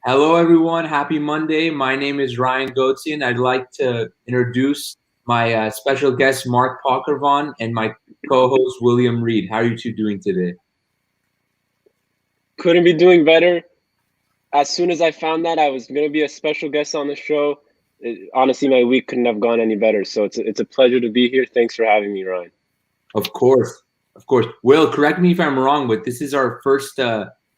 Hello, everyone. Happy Monday. My name is Ryan Ghodsian. I'd like to introduce my special guest, Mark Pokervon, and my co-host, William Reed. How are you two doing today? Couldn't be doing better. As soon as I found that I was going to be a special guest on the show, honestly, my week couldn't have gone any better. So it's a pleasure to be here. Thanks for having me, Ryan. Of course. Of course. Will, correct me if I'm wrong, but this is our first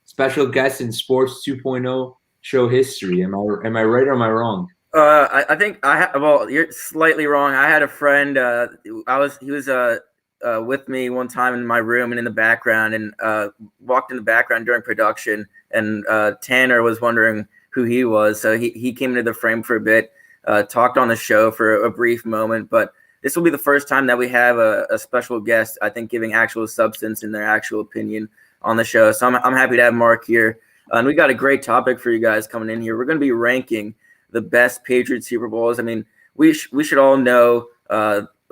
special guest in Sports 2.0 show history. Am I right or am I wrong? I think well, you're slightly wrong. I had a friend. He was with me one time in my room and in the background, and walked in the background during production. And Tanner was wondering who he was, so he came into the frame for a bit, talked on the show for a brief moment. But this will be the first time that we have a special guest, I think, giving actual substance and their actual opinion on the show. So I'm happy to have Mark here, and we got a great topic for you guys coming in here. We're going to be ranking the best Patriots Super Bowls. I mean, we should all know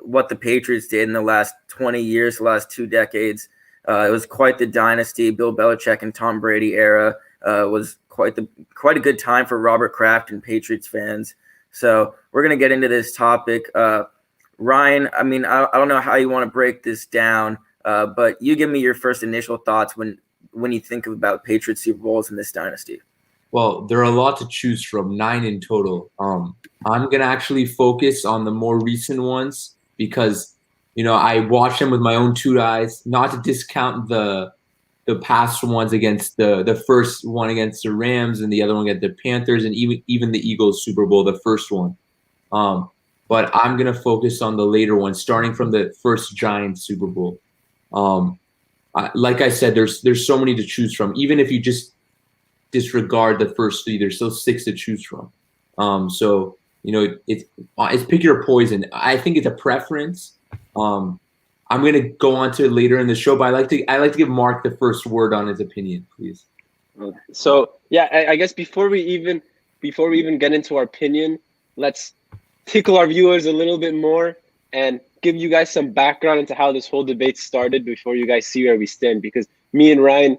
what the Patriots did in the last 20 years, the last 2 decades. It was quite the dynasty. Bill Belichick and Tom Brady era was quite a good time for Robert Kraft and Patriots fans. So we're gonna get into this topic. Ryan, I mean, I don't know how you want to break this down, but you give me your first initial thoughts when you think about Patriots Super Bowls in this dynasty. Well, there are a lot to choose from, 9 in total. I'm gonna actually focus on the more recent ones because I watched them with my own 2 eyes. Not to discount the past ones against the first one against the Rams and the other one against the Panthers and even the Eagles Super Bowl, the first one. But I'm gonna focus on the later ones, starting from the first Giants Super Bowl. Like I said, there's so many to choose from. Even if you just disregard the first 3, there's still 6 to choose from. So it's pick your poison. I think it's a preference. I'm gonna go on to it later in the show, but I like to give Mark the first word on his opinion, please. So yeah, I guess before we even get into our opinion, let's tickle our viewers a little bit more and give you guys some background into how this whole debate started before you guys see where we stand, because me and Ryan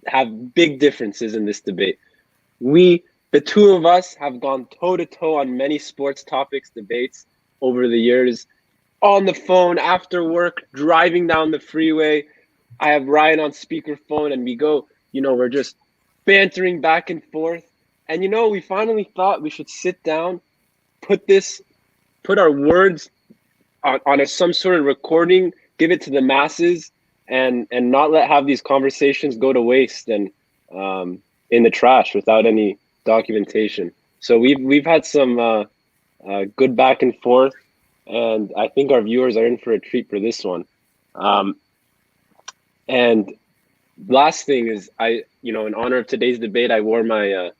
have big differences in this debate. The two of us, have gone toe-to-toe on many sports topics, debates over the years, on the phone, after work, driving down the freeway. I have Ryan on speakerphone, and we go, we're just bantering back and forth. And, we finally thought we should sit down, put our words on some sort of recording, give it to the masses, and not have these conversations go to waste and in the trash without any documentation. So we've had some good back and forth, and I think our viewers are in for a treat for this one. And last thing is, in honor of today's debate, I wore my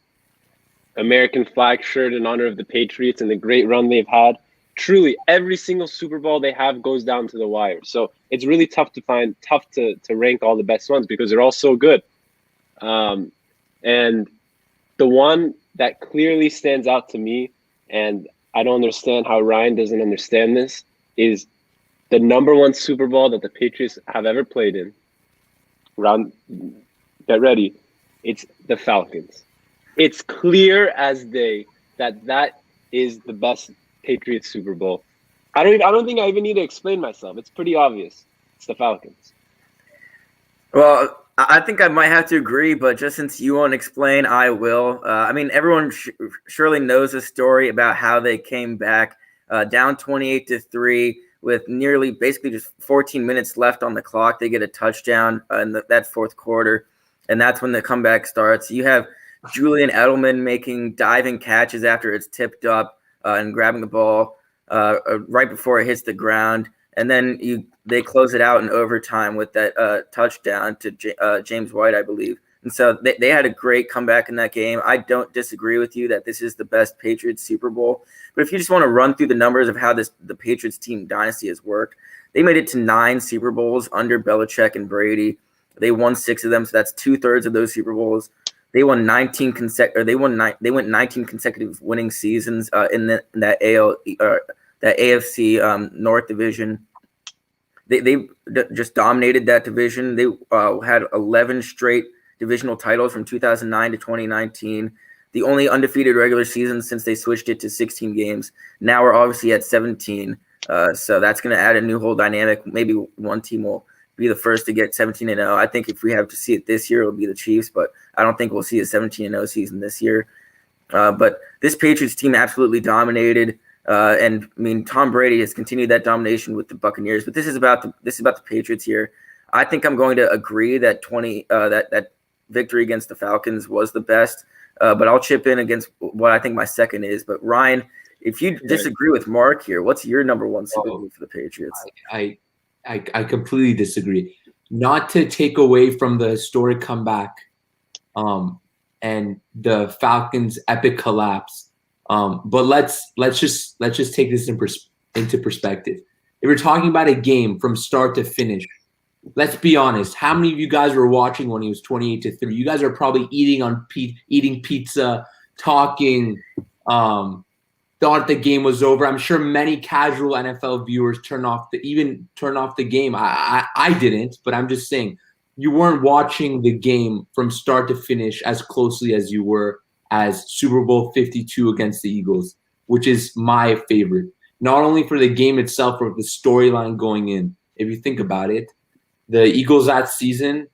American flag shirt in honor of the Patriots and the great run they've had. Truly, every single Super Bowl they have goes down to the wire. So it's really tough to rank all the best ones because they're all so good. And the one that clearly stands out to me, and I don't understand how Ryan doesn't understand this, is the number 1 Super Bowl that the Patriots have ever played in. Get ready. It's the Falcons. It's clear as day that is the best Patriots Super Bowl. I don't think I even need to explain myself. It's pretty obvious. It's the Falcons. Well, I think I might have to agree, but just since you won't explain, I will. I mean, everyone surely knows the story about how they came back down 28-3 with nearly basically just 14 minutes left on the clock. They get a touchdown in that fourth quarter, and that's when the comeback starts. You have Julian Edelman making diving catches after it's tipped up and grabbing the ball right before it hits the ground. And then they close it out in overtime with that touchdown to James White, I believe. And so they had a great comeback in that game. I don't disagree with you that this is the best Patriots Super Bowl. But if you just want to run through the numbers of how the Patriots team dynasty has worked, they made it to 9 Super Bowls under Belichick and Brady. They won 6 of them, so that's 2/3 of those Super Bowls. They won 19 They went 19 consecutive winning seasons in that AFC North division. They just dominated that division. They had 11 straight divisional titles from 2009 to 2019. the only undefeated regular season since they switched it to 16 games. Now we're obviously at 17. So that's going to add a new whole dynamic. Maybe one team will be the first to get 17-0. I think if we have to see it this year, it'll be the Chiefs, but I don't think we'll see a 17-0 season this year. But this Patriots team absolutely dominated. And I mean, Tom Brady has continued that domination with the Buccaneers, but this is about the Patriots here. I think I'm going to agree that that victory against the Falcons was the best. But I'll chip in against what I think my second is. But Ryan, if you disagree with Mark here, what's your number one Super Bowl for the Patriots? I completely disagree. Not to take away from the historic comeback and the Falcons' epic collapse, but let's just take this into perspective. If we're talking about a game from start to finish, let's be honest. How many of you guys were watching when he was 28-3? You guys are probably eating pizza, talking. Thought the game was over. I'm sure many casual NFL viewers turn off the game. I didn't, but I'm just saying you weren't watching the game from start to finish as closely as you were as Super Bowl 52 against the Eagles, which is my favorite. Not only for the game itself, but the storyline going in. If you think about it, the Eagles that season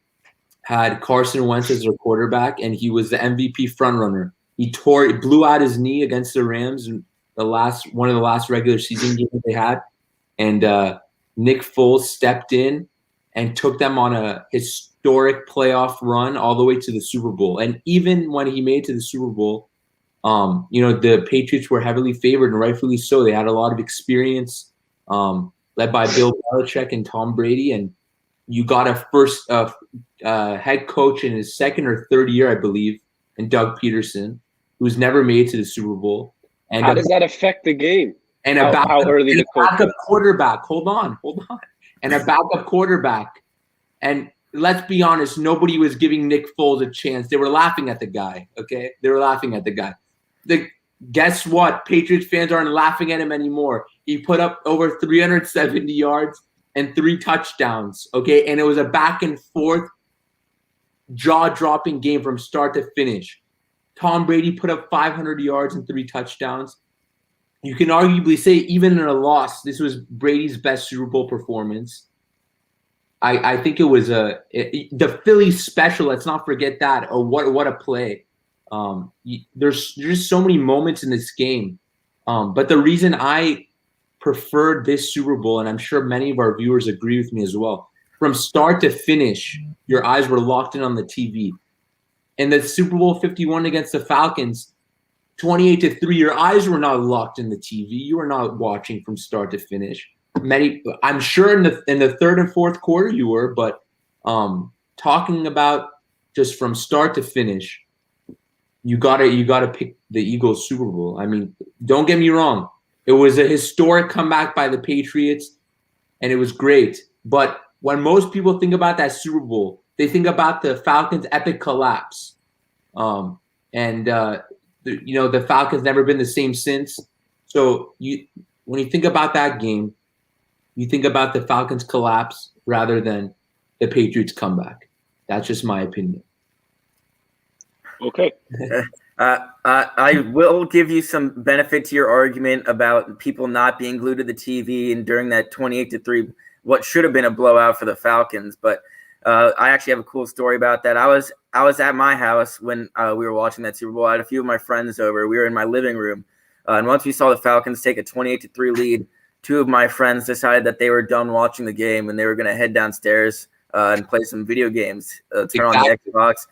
had Carson Wentz as their quarterback, and he was the MVP frontrunner. He blew out his knee against the Rams in one of the last regular season games they had, and Nick Foles stepped in and took them on a historic playoff run all the way to the Super Bowl. And even when he made it to the Super Bowl, the Patriots were heavily favored, and rightfully so. They had a lot of experience, led by Bill Belichick and Tom Brady, and you got a first head coach in his second or third year, I believe, and Doug Peterson, who's never made it to the Super Bowl. And how does that affect the game? And how early the backup quarterback. Hold on. And a backup quarterback. And let's be honest, nobody was giving Nick Foles a chance. They were laughing at the guy. Okay, they were laughing at the guy. Guess what? Patriots fans aren't laughing at him anymore. He put up over 370 yards and 3 touchdowns. Okay, and it was a back and forth, jaw-dropping game from start to finish. Tom Brady put up 500 yards and 3 touchdowns. You can arguably say, even in a loss, this was Brady's best Super Bowl performance. I think it was the Philly special. Let's not forget that. Oh, what a play! There's just so many moments in this game. But the reason I preferred this Super Bowl, and I'm sure many of our viewers agree with me as well, from start to finish, your eyes were locked in on the TV. In the Super Bowl 51 against the Falcons, 28-3, your eyes were not locked in the TV. You were not watching from start to finish. I'm sure in the third and fourth quarter you were, but talking about just from start to finish, you gotta pick the Eagles Super Bowl. I mean, don't get me wrong. It was a historic comeback by the Patriots, and it was great. But when most people think about that Super Bowl, they think about the Falcons' epic collapse. The Falcons never been the same since. So when you think about that game, you think about the Falcons' collapse rather than the Patriots' comeback. That's just my opinion. Okay. I will give you some benefit to your argument about people not being glued to the TV and during that 28-3, what should have been a blowout for the Falcons. But I actually have a cool story about that. I was at my house when we were watching that Super Bowl. I had a few of my friends over. We were in my living room. And once we saw the Falcons take a 28-3 lead, 2 of my friends decided that they were done watching the game and they were going to head downstairs and play some video games, turn on the Xbox,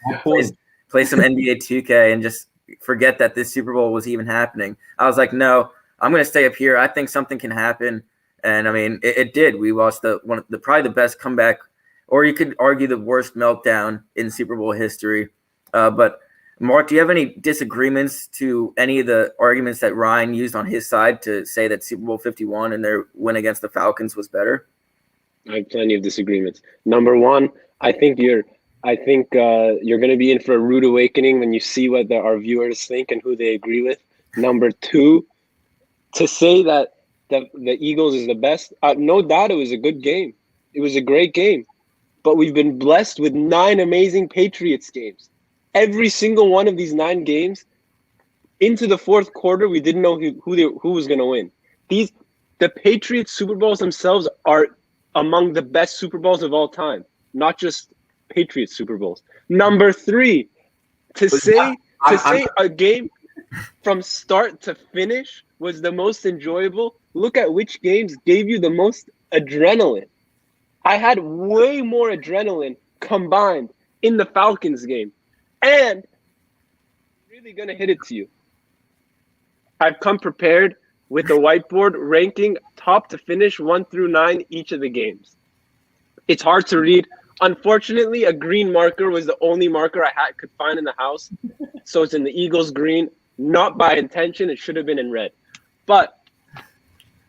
play some NBA 2K, and just forget that this Super Bowl was even happening. I was like, no, I'm going to stay up here. I think something can happen. And, I mean, it did. We lost probably the best comeback, or you could argue the worst meltdown in Super Bowl history. But, Mark, do you have any disagreements to any of the arguments that Ryan used on his side to say that Super Bowl 51 and their win against the Falcons was better? I have plenty of disagreements. Number one, I think you're going to be in for a rude awakening when you see what our viewers think and who they agree with. Number two, to say that the Eagles is the best, no doubt it was a good game. It was a great game. But we've been blessed with 9 amazing Patriots games. Every single one of these 9 games into the fourth quarter, we didn't know who was going to win. The Patriots Super Bowls themselves are among the best Super Bowls of all time, not just Patriots Super Bowls. Number 3, to say a game from start to finish was the most enjoyable. Look at which games gave you the most adrenaline. I had way more adrenaline combined in the Falcons game. And I'm really going to hit it to you. I've come prepared with a whiteboard ranking top to finish 1 through 9 each of the games. It's hard to read. Unfortunately, a green marker was the only marker I could find in the house. So it's in the Eagles green, not by intention. It should have been in red. But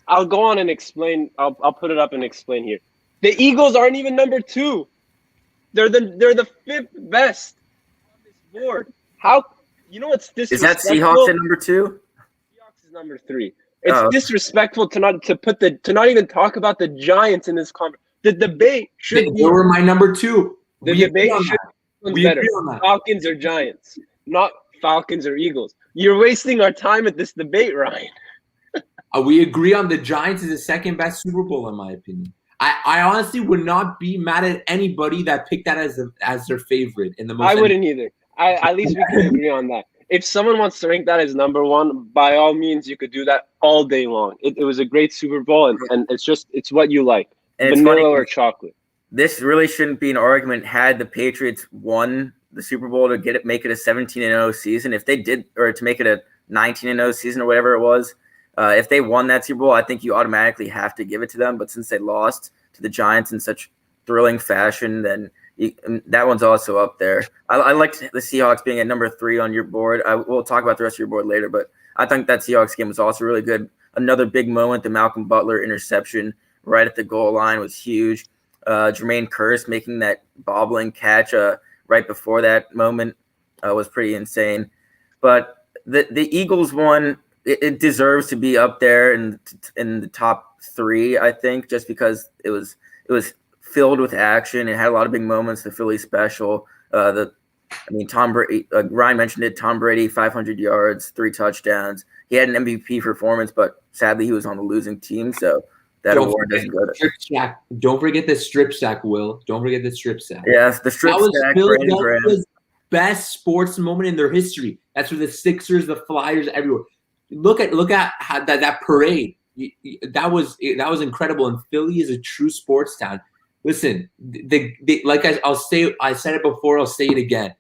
I'll go on and explain. I'll put it up and explain here. The Eagles aren't even number 2. They're the 5th best on this board. How? You know what's disrespectful? Is that Seahawks at number 2? Seahawks is number 3. It's disrespectful to not even talk about the Giants in this conference. The debate should be. They were my number 2. The debate should be better. Falcons or Giants, not Falcons or Eagles. You're wasting our time at this debate, Ryan. We agree on the Giants is the second best Super Bowl in my opinion. I honestly would not be mad at anybody that picked that as their favorite in the most. I wouldn't either. At least we can agree on that. If someone wants to rank that as number 1, by all means, you could do that all day long. It was a great Super Bowl, and it's what you like, and vanilla or chocolate. This really shouldn't be an argument had the Patriots won the Super Bowl to make it a 17-0 season. If they did, or to make it a 19-0 season or whatever it was, if they won that Super Bowl, I think you automatically have to give it to them. But since they lost to the Giants in such thrilling fashion, then that one's also up there. I liked the Seahawks being at number 3 on your board. We'll talk about the rest of your board later, but I think that Seahawks game was also really good. Another big moment, the Malcolm Butler interception right at the goal line was huge. Jermaine Kearse making that bobbling catch right before that moment was pretty insane. But the Eagles one, it deserves to be up there in the top 3, I think, just because it was filled with action. It had a lot of big moments. The Philly special. Tom Brady. Ryan mentioned it. Tom Brady, 500 yards, 3 touchdowns. He had an MVP performance, but sadly he was on the losing team, so that award doesn't go to. Don't forget the strip sack, Will. Don't forget the strip sack. Yes, the strip sack. That was best sports moment in their history. That's for the Sixers, the Flyers, everywhere. Look at how that parade. That was incredible. And Philly is a true sports town. Listen, I said it before. I'll say it again.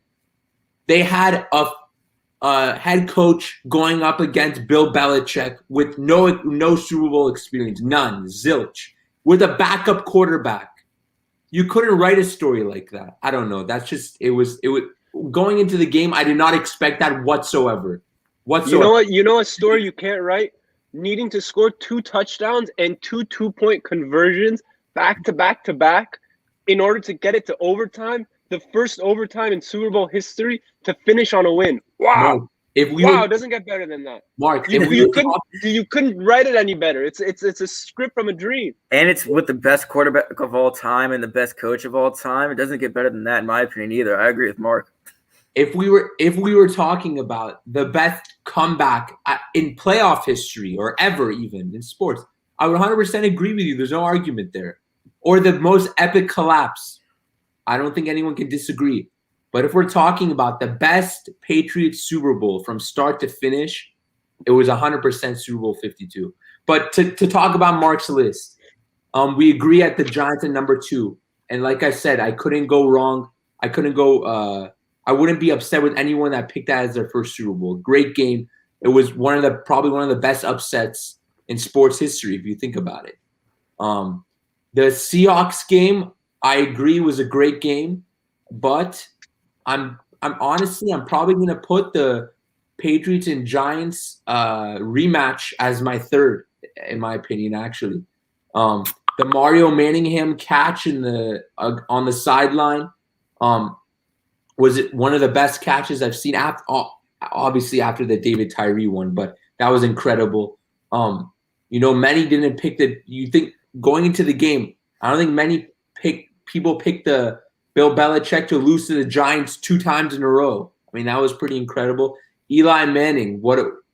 They had a head coach going up against Bill Belichick with no Super Bowl experience, none, zilch, with a backup quarterback. You couldn't write a story like that. I don't know. That's just it was going into the game. I did not expect that whatsoever. You know a story you can't write? Needing to score 2 touchdowns and 2 2-point conversions back to back to back in order to get it to overtime, the first overtime in Super Bowl history to finish on a win. Wow. Mark, it doesn't get better than that. Mark, you couldn't write it any better. It's a script from a dream. And it's with the best quarterback of all time and the best coach of all time. It doesn't get better than that, in my opinion, either. I agree with Mark. If we were talking about the best comeback in playoff history or ever even in sports, I would 100% agree with you. There's no argument there. Or the most epic collapse. I don't think anyone can disagree. But if we're talking about the best Patriots Super Bowl from start to finish, it was 100% Super Bowl 52. But to talk about Mark's list, we agree at the Giants at number 2. And like I said, I couldn't go wrong. I wouldn't be upset with anyone that picked that as their first Super Bowl. Great game. It was probably one of the best upsets in sports history, if you think about it. The Seahawks game, I agree, was a great game, but I'm probably going to put the Patriots and Giants rematch as my third, in my opinion. Actually, the Mario Manningham catch on the sideline was it one of the best catches I've seen. Obviously after the David Tyree one, but that was incredible. Many didn't pick you think going into the game, I don't think many people picked the Bill Belichick to lose to the Giants 2 times in a row. I mean, that was pretty incredible. Eli Manning,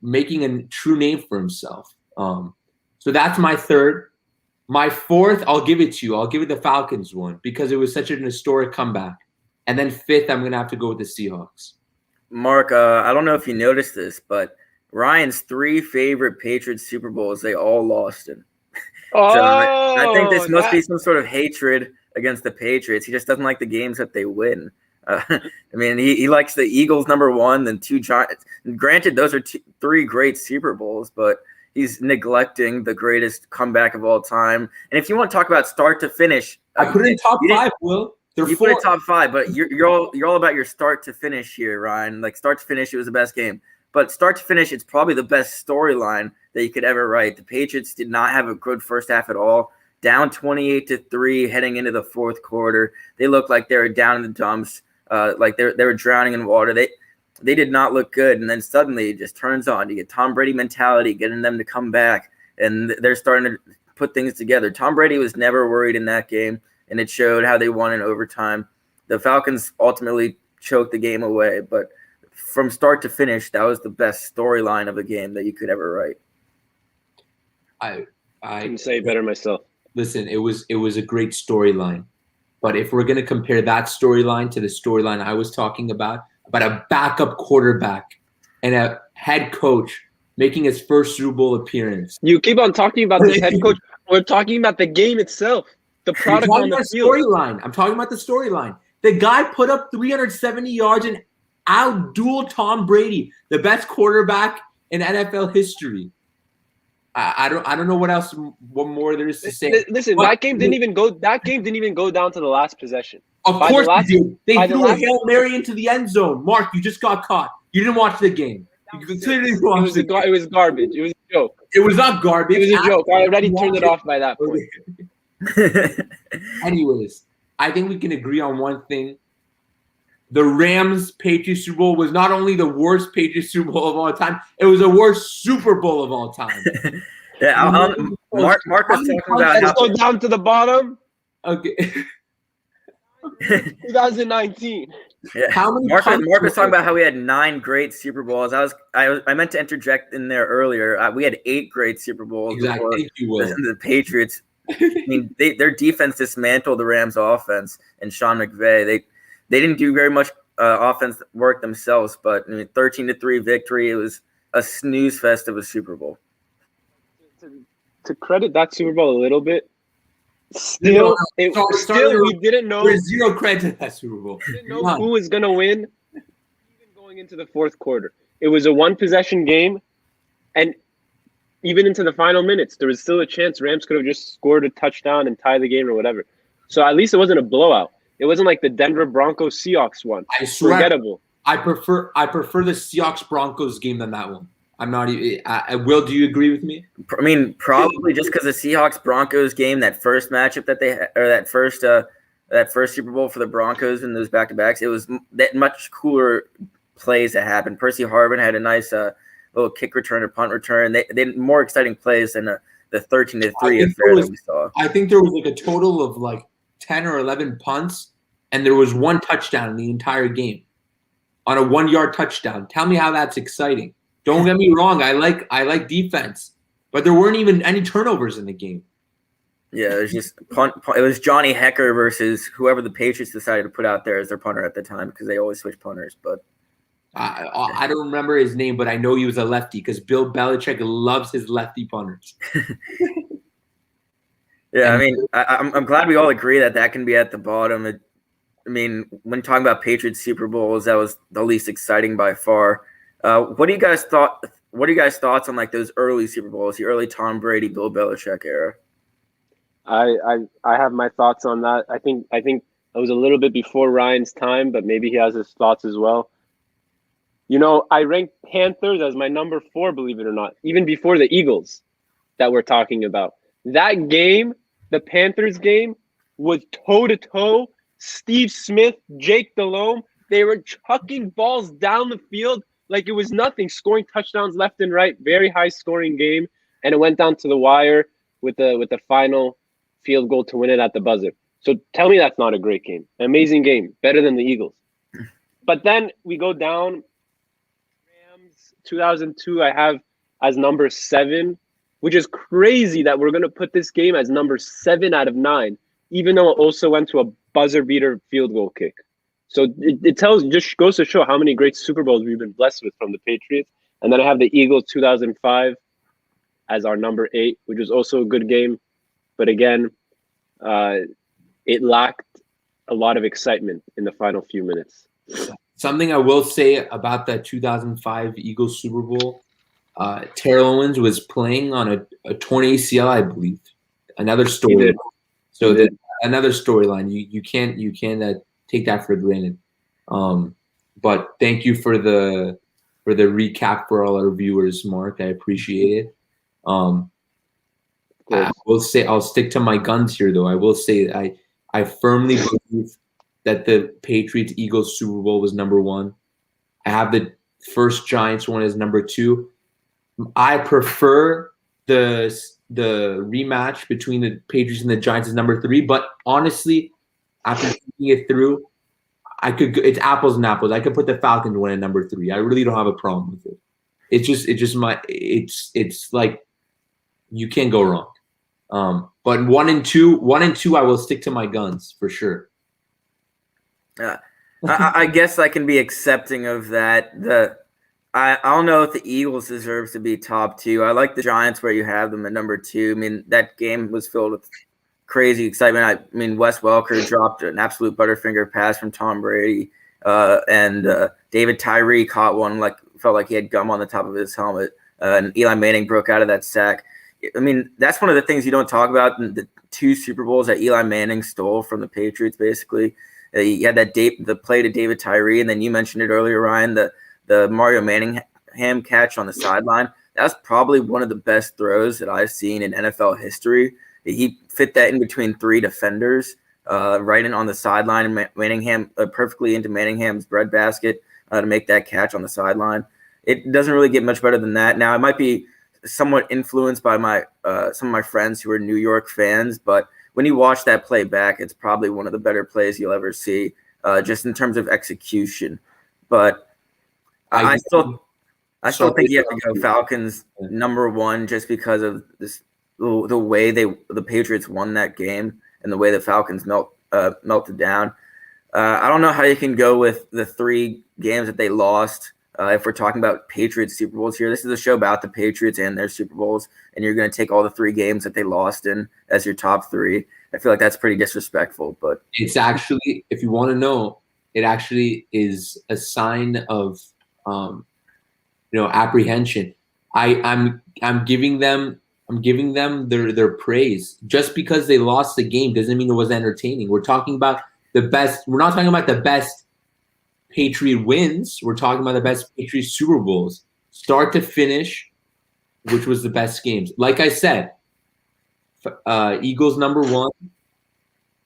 making a true name for himself. So that's my third. My fourth, I'll give it to you. I'll give it the Falcons one because it was such an historic comeback. And then fifth, I'm going to have to go with the Seahawks. Mark, I don't know if you noticed this, but Ryan's 3 favorite Patriots Super Bowls, they all lost in. So I think this must be some sort of hatred against the Patriots. He just doesn't like the games that they win. I mean, he likes the Eagles #1, then 2 Giants. Granted, those are 3 great Super Bowls, but he's neglecting the greatest comeback of all time. And if you want to talk about start to finish, I put it in top 5, Will. You put it top 5, but you're all about your start to finish here, Ryan. Like start to finish, it was the best game. But start to finish, it's probably the best storyline that you could ever write. The Patriots did not have a good first half at all. Down 28-3 heading into the fourth quarter. They looked like they were down in the dumps, like they were drowning in water. They did not look good. And then suddenly it just turns on. You get Tom Brady mentality, getting them to come back, and they're starting to put things together. Tom Brady was never worried in that game, and it showed how they won in overtime. The Falcons ultimately choked the game away, but from start to finish, that was the best storyline of a game that you could ever write. I couldn't say it better myself. Listen, it was a great storyline. But if we're going to compare that storyline to the storyline I was talking about a backup quarterback and a head coach making his first Super Bowl appearance. You keep on talking about this head coach. We're talking about the game itself, the product on the field. I'm talking about the storyline. The guy put up 370 yards and out-dueled Tom Brady, the best quarterback in NFL history. I don't know what more there is to say. Listen, that game didn't even go down to the last possession. Of course they did. They threw a Hail Mary into the end zone. Mark, you just got caught. You didn't watch the game. You clearly watched the game. It was garbage. It was a joke. It was not garbage. It was a joke. I already turned it off by that point. Anyways, I think we can agree on one thing. The Rams Patriots Super Bowl was not only the worst Patriots Super Bowl of all time, it was the worst Super Bowl of all time. Mark was talking about let's go down to the bottom. Okay. 2019. Yeah. Mark was talking about how we had 9 great Super Bowls. I meant to interject in there earlier. We had 8 great Super Bowls. Exactly. Before the Patriots. I mean, their defense dismantled the Rams' offense and Sean McVay. They didn't do very much offense work themselves, but 13-3 victory. It was a snooze fest of a Super Bowl. To credit that Super Bowl a little bit, still we didn't know. There's zero credit to that Super Bowl. We didn't know who was going to win even going into the fourth quarter. It was a one-possession game, and even into the final minutes, there was still a chance Rams could have just scored a touchdown and tied the game or whatever. So at least it wasn't a blowout. It wasn't like the Denver Broncos Seahawks one. I swear, forgettable. I prefer the Seahawks Broncos game than that one. I'm not even. Will, do you agree with me? I mean, probably just because the Seahawks Broncos game, that first matchup that they had, or that first Super Bowl for the Broncos in those back-to-backs, it was that much cooler plays that happened. Percy Harvin had a nice little kick return or punt return. They had more exciting plays than the 13-3 affair that we saw. I think there was like a total of like 10 or 11 punts, and there was 1 touchdown in the entire game on a 1-yard touchdown. Tell me how that's exciting. Don't get me wrong. I like defense, but there weren't even any turnovers in the game. Yeah, it was just punt. It was Johnny Hecker versus whoever the Patriots decided to put out there as their punter at the time because they always switch punters. But I don't remember his name, but I know he was a lefty because Bill Belichick loves his lefty punters. Yeah, I mean, I'm glad we all agree that can be at the bottom. I mean, when talking about Patriots Super Bowls, that was the least exciting by far. What do you guys thoughts on like those early Super Bowls, the early Tom Brady, Bill Belichick era? I have my thoughts on that. I think it was a little bit before Ryan's time, but maybe he has his thoughts as well. I ranked Panthers as my number 4, believe it or not, even before the Eagles that we're talking about. That game, the Panthers game, was toe-to-toe. Steve Smith, Jake Delhomme, they were chucking balls down the field like it was nothing, scoring touchdowns left and right. Very high-scoring game, and it went down to the wire with the final field goal to win it at the buzzer. So tell me that's not a great game. An amazing game, better than the Eagles. But then we go down. Rams 2002 I have as number 7, which is crazy that we're going to put this game as number 7 out of 9, even though it also went to a buzzer beater field goal kick. So it just goes to show how many great Super Bowls we've been blessed with from the Patriots. And then I have the Eagles 2005 as our number 8, which was also a good game. But again, it lacked a lot of excitement in the final few minutes. Something I will say about that 2005 Eagles Super Bowl, Terrell Owens was playing on a torn ACL, I believe. Another story. So another storyline. You can't take that for granted. But thank you for the recap for all our viewers, Mark. I appreciate it. I will say I'll stick to my guns here, though. I will say I firmly believe that the Patriots Eagles Super Bowl was number 1. I have the first Giants one as number 2. I prefer the rematch between the Patriots and the Giants as number 3. But honestly, after thinking it through, it's apples and apples. I could put the Falcons one at number 3. I really don't have a problem with it. It's like you can't go wrong. But 1 and 2, I will stick to my guns for sure. I guess I can be accepting of that. I don't know if the Eagles deserves to be top 2. I like the Giants where you have them at number 2. I mean, that game was filled with crazy excitement. I mean, Wes Welker dropped an absolute butterfinger pass from Tom Brady, and David Tyree caught one felt like he had gum on the top of his helmet, and Eli Manning broke out of that sack. I mean, that's one of the things you don't talk about. The 2 Super Bowls that Eli Manning stole from the Patriots, basically. He had the play to David Tyree, and then you mentioned it earlier, Ryan, the Mario Manningham catch on the sideline. That's probably one of the best throws that I've seen in NFL history. He fit that in between 3 defenders, right in on the sideline, and Manningham perfectly into Manningham's breadbasket to make that catch on the sideline. It doesn't really get much better than that. Now, it might be somewhat influenced by some of my friends who are New York fans, but when you watch that play back, it's probably one of the better plays you'll ever see, just in terms of execution. But I still think you have to go Falcons number 1 just because of the way the Patriots won that game and the way the Falcons melted down. I don't know how you can go with the 3 games that they lost. If we're talking about Patriots Super Bowls here, this is a show about the Patriots and their Super Bowls, and you're going to take all the 3 games that they lost in as your top 3. I feel like that's pretty disrespectful. But it's actually, if you want to know, it actually is a sign of, apprehension. I'm giving them their praise. Just because they lost the game doesn't mean it was entertaining. We're talking about the best. We're not talking about the best Patriot wins. We're talking about the best Patriot Super Bowls, start to finish, which was the best games. Like I said, Eagles number 1,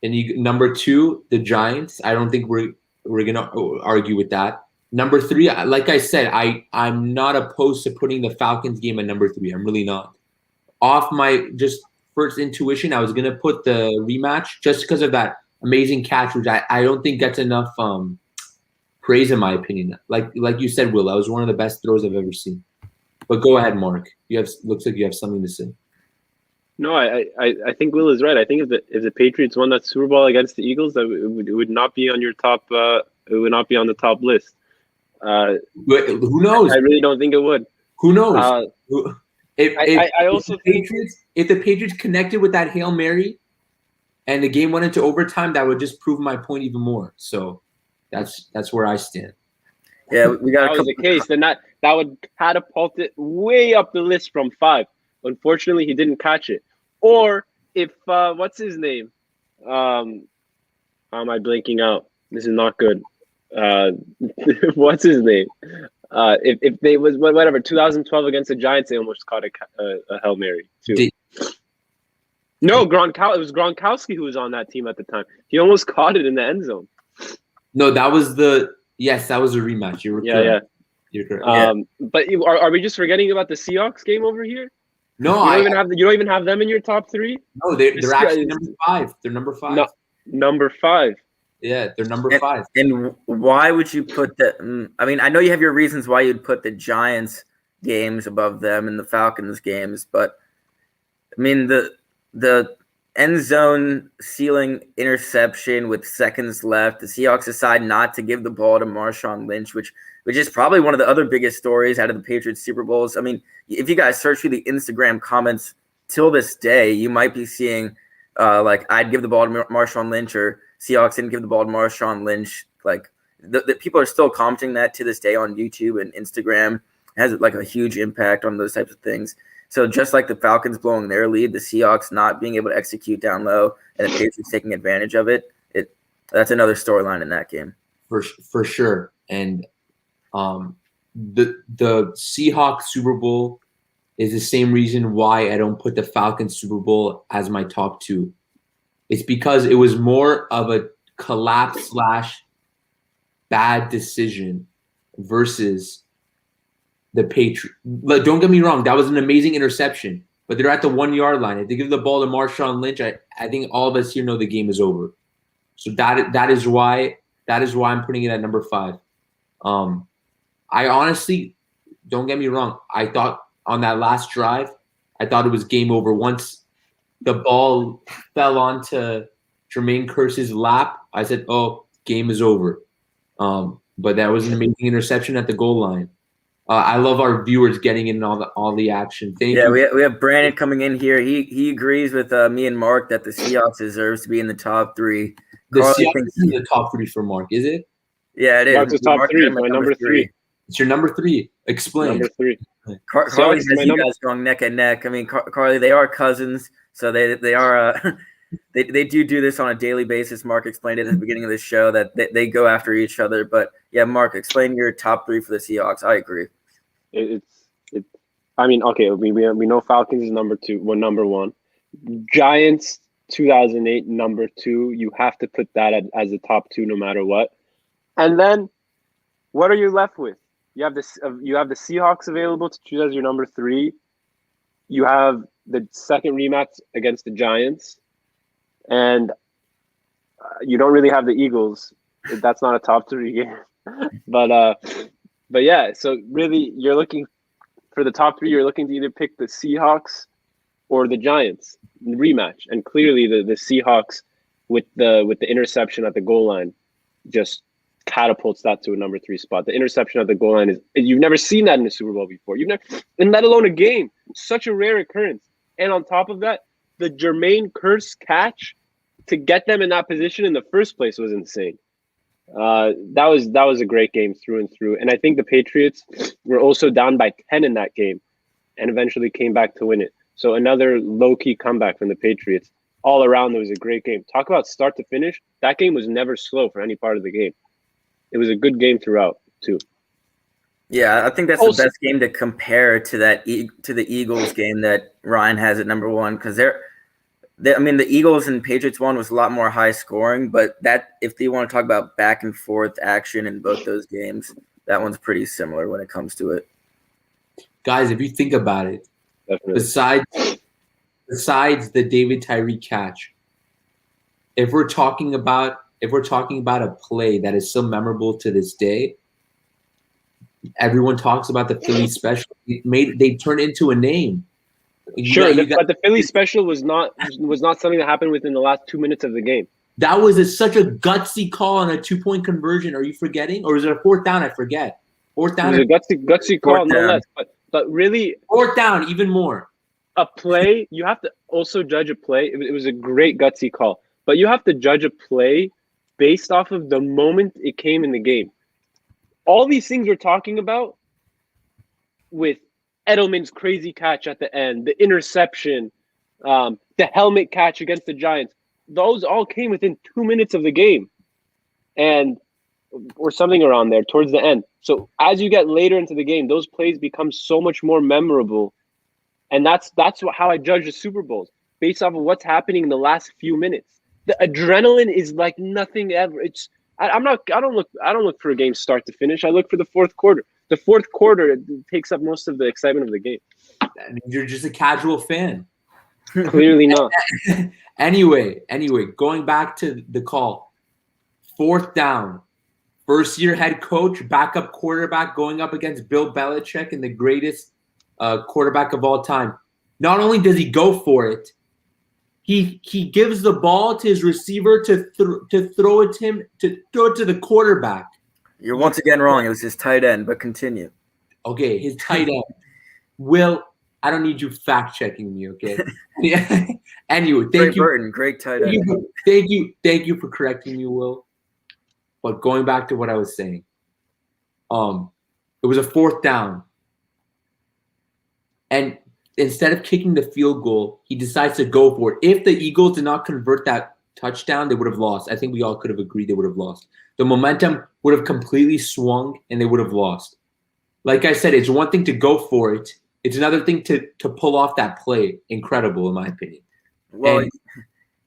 and number 2, the Giants. I don't think we're gonna argue with that. Number 3, like I said, I'm not opposed to putting the Falcons game at number 3. I'm really not. Off my just first intuition, I was gonna put the rematch just because of that amazing catch, which I don't think gets enough praise in my opinion. Like you said, Will, that was one of the best throws I've ever seen. But go ahead, Mark. Looks like you have something to say. No, I think Will is right. I think if the Patriots won that Super Bowl against the Eagles, it would not be on your top. It would not be on the top list. But who knows? I really don't think it would. Who knows? If the Patriots connected with that Hail Mary, and the game went into overtime, that would just prove my point even more. So that's where I stand. Yeah, we got. If that was the case, then that would catapult it way up the list from 5. Unfortunately, he didn't catch it. Or if what's his name? How am I blanking out? This is not good. What's his name? If they was whatever 2012 against the Giants, they almost caught a Hail Mary too. No, it was Gronkowski who was on that team at the time. He almost caught it in the end zone. No, that was a rematch. You were correct. Yeah. You're correct. But are we just forgetting about the Seahawks game over here? No, you don't even have them in your top 3. No, they're actually number 5. They're number 5. No, number 5. Yeah, they're number 5. And why would you put the? I mean, I know you have your reasons why you'd put the Giants games above them and the Falcons games. But I mean, the end zone ceiling interception with seconds left, the Seahawks decide not to give the ball to Marshawn Lynch, which is probably one of the other biggest stories out of the Patriots Super Bowls. I mean, if you guys search through the Instagram comments till this day, you might be seeing like I'd give the ball to Marshawn Lynch, or Seahawks didn't give the ball to Marshawn Lynch. Like the people are still commenting that to this day on YouTube and Instagram. It has like a huge impact on those types of things. So just like the Falcons blowing their lead, the Seahawks not being able to execute down low, and the Patriots taking advantage of it, that's another storyline in that game. For sure. And the Seahawks Super Bowl is the same reason why I don't put the Falcons Super Bowl as my top two. It's because it was more of a collapse / bad decision versus the Patriots. Don't get me wrong, that was an amazing interception, but they're at the 1 yard line. If they give the ball to Marshawn Lynch, I think all of us here know the game is over. So that is why I'm putting it at number 5. I honestly, don't get me wrong, I thought on that last drive, I thought it was game over. Once the ball fell onto Jermaine Kearse's lap, I said, "Oh, game is over." But that was an amazing interception at the goal line. I love our viewers getting in all the action. Thank you. Yeah, we have Brandon coming in here. He agrees with me and Mark that the Seahawks deserves to be in the top 3. The Seahawks is in the top 3 for Mark, is it? Yeah, it is. Mark's top 3. My number 3. It's your number 3. Explain. Number 3. Carly has you guys going neck and neck. I mean, Carly, they are cousins, so they are they do this on a daily basis. Mark explained it at the beginning of the show that they go after each other. But yeah, Mark, explain your top 3 for the Seahawks. I agree. I mean, okay, we know Falcons is number 2, number 1. Giants 2008 number 2. You have to put that as a top 2 no matter what. And then, what are you left with? You have the Seahawks available to choose as your number 3. You have the second rematch against the Giants, and you don't really have the Eagles. That's not a top 3 game, but yeah. So really, you're looking for the top 3. You're looking to either pick the Seahawks or the Giants rematch, and clearly the Seahawks with the interception at the goal line just catapults that to a number 3 spot. The interception at the goal line you've never seen that in the Super Bowl before. And let alone a game. Such a rare occurrence. And on top of that, the Jermaine Kearse catch to get them in that position in the first place was insane. That was a great game through and through. And I think the Patriots were also down by 10 in that game and eventually came back to win it. So another low-key comeback from the Patriots. All around, it was a great game. Talk about start to finish. That game was never slow for any part of the game. It was a good game throughout, too. Yeah, I think that's the best game to compare to the Eagles game that Ryan has at number 1, because I mean, the Eagles and Patriots one was a lot more high scoring, but that if they want to talk about back and forth action in both those games, that one's pretty similar when it comes to it. Guys, if you think about it, besides the David Tyree catch, if we're talking about a play that is so memorable to this day, everyone talks about the Philly special. They turned into a name. But the Philly special was not something that happened within the last 2 minutes of the game. That was such a gutsy call on a 2-point conversion. Are you forgetting, or is it a 4th down? I forget. 4th down. It was a gutsy call, no less. But really, 4th down, even more. A play, you have to also judge a play. It was a great gutsy call, but you have to judge a play based off of the moment it came in the game. All these things we're talking about with Edelman's crazy catch at the end, the interception, the helmet catch against the Giants, those all came within 2 minutes of the game or something around there towards the end. So as you get later into the game, those plays become so much more memorable. And that's how I judge the Super Bowls, based off of what's happening in the last few minutes. The adrenaline is like nothing ever. I don't look for a game start to finish. I look for the fourth quarter. The fourth quarter takes up most of the excitement of the game. You're just a casual fan. Clearly not. Anyway, going back to the call. 4th down First-year head coach, backup quarterback going up against Bill Belichick and the greatest quarterback of all time. Not only does he go for it, he gives the ball to his receiver to throw it to the quarterback. You're once again wrong. It was his tight end, but continue. Okay, his tight end. Will, I don't need you fact-checking me, okay? Yeah. Anyway, thank you. Burton, great tight end. Thank you for correcting me, Will. But going back to what I was saying, it was a 4th down. And instead of kicking the field goal, he decides to go for it. If the Eagles did not convert that touchdown, they would have lost. I think we all could have agreed they would have lost. The momentum would have completely swung, and they would have lost. Like I said, it's one thing to go for it. It's another thing to pull off that play. Incredible, in my opinion. Well,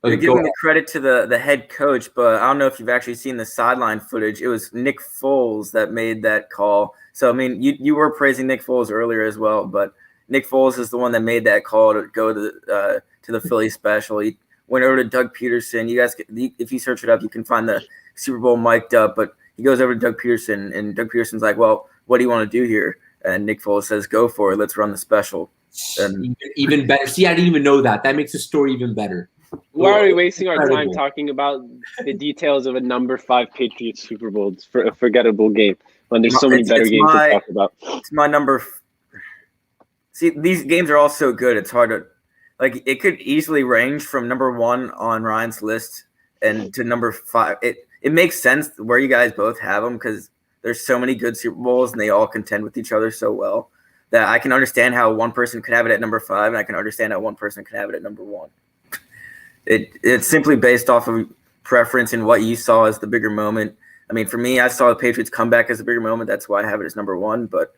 you're giving the credit to the head coach, but I don't know if you've actually seen the sideline footage. It was Nick Foles that made that call. So, I mean, you were praising Nick Foles earlier as well, but Nick Foles is the one that made that call to go to the Philly special. He went over to Doug Peterson. You guys, if you search it up, you can find the Super Bowl mic'd up, but he goes over to Doug Peterson, and Doug Peterson's like, well, what do you want to do here? And Nick Foles says, go for it. Let's run the special. And even better. See, I didn't even know that. That makes the story even better. Why are we wasting our time talking about the details of a number 5 Patriots Super Bowl for a forgettable game when there's so many better games to talk about? It's my number. See, these games are all so good. It's hard to – it could easily range from number 1 on Ryan's list and to number 5. It makes sense where you guys both have them because there's so many good Super Bowls and they all contend with each other so well that I can understand how one person could have it at number 5 and I can understand how one person could have it at number 1. It's simply based off of preference and what you saw as the bigger moment. I mean, for me, I saw the Patriots come back as a bigger moment. That's why I have it as number 1. But,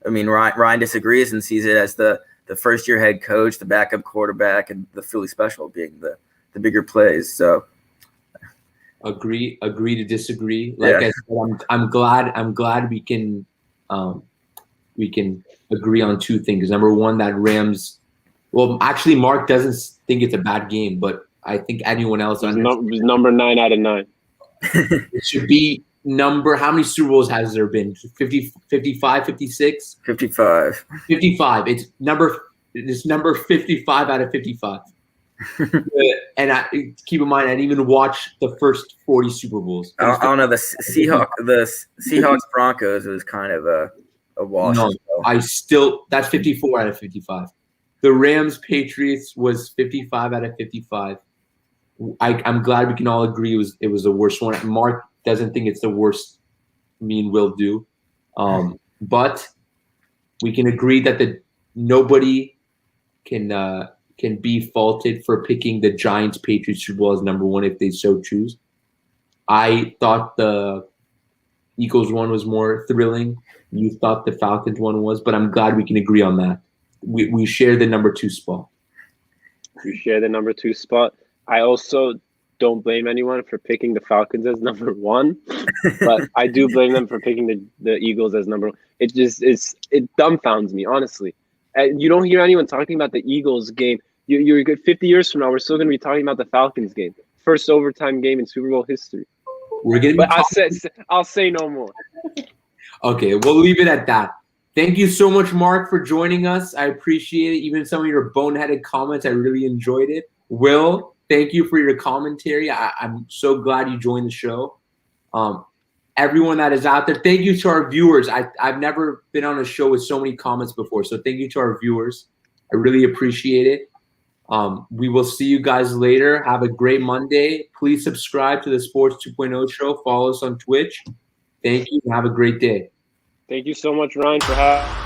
I mean, Ryan disagrees and sees it as the first-year head coach, the backup quarterback, and the Philly special being the bigger plays. So, agree to disagree. Like I said, I'm glad we can agree on 2 things. Number 1, that Rams. Well, actually, Mark doesn't think it's a bad game, but I think anyone else number 9 out of 9. It should be number. How many Super Bowls has there been? 50, 55, 56? 55. 55. It's number 55 out of 55. And keep in mind, I didn't even watch the first 40 Super Bowls. I don't know. The Seahawks Broncos was kind of a wash. No, that's 54 out of 55. The Rams Patriots was 55 out of 55. I'm glad we can all agree it was the worst one. Mark doesn't think it's the worst. Me and Will do, but we can agree that nobody can be faulted for picking the Giants Patriots Super Bowl as number 1 if they so choose. I thought the Eagles one was more thrilling. You thought the Falcons one was, but I'm glad we can agree on that. We share the number 2 spot. You share the number 2 spot. I also don't blame anyone for picking the Falcons as number 1, but I do blame them for picking the Eagles as number 1. It dumbfounds me, honestly. You don't hear anyone talking about the Eagles game. You're good 50 years from now, we're still going to be talking about the Falcons game. First overtime game in Super Bowl history. I'll say no more. Okay, we'll leave it at that. Thank you so much, Mark, for joining us. I appreciate it. Even some of your boneheaded comments, I really enjoyed it. Will, thank you for your commentary. I'm so glad you joined the show. Everyone that is out there, thank you to our viewers. I've never been on a show with so many comments before, so thank you to our viewers. I really appreciate it. We will see you guys later. Have a great Monday. Please subscribe to the Sports 2.0 show. Follow us on Twitch. Thank you and have a great day. Thank you so much, Ryan, for having